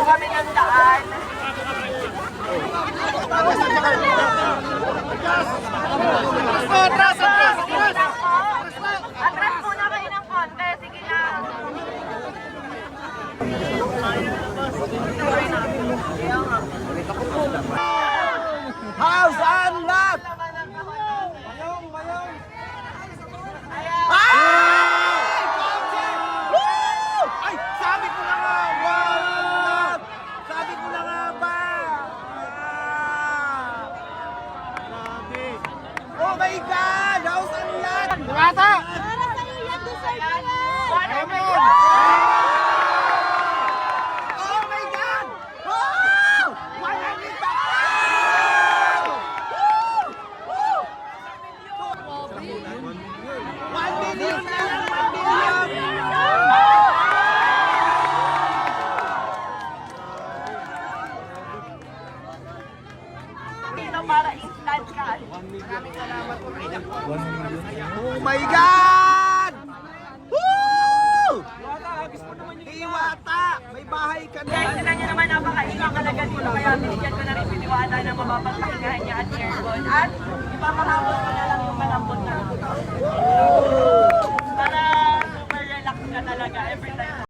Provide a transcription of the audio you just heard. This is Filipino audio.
kami ng daan. Atras muna kayo ng konti. Sige lang. House unlock! Ay! Sabi ko na nga! Wow! Sabi ko na nga ba? Oh my God! House unlock! Bata! Para sa'yo yan, deserve mo yan! Oh my God! Oh my God! Oh! 100 pa! Woo! Woo! 1 million na lang! 1 million! Dito para instant cash. Maraming salamat po. Oh my God! Woo! Iwata! May bahay ka na! Guys, sila niya naman napakaingat talaga dito. Kaya binigyan ko na rin piniwala na mapapagpahingahan niya at aircon. At ipapakabot ko na lang yung malambot na. Para super relax ka talaga every time.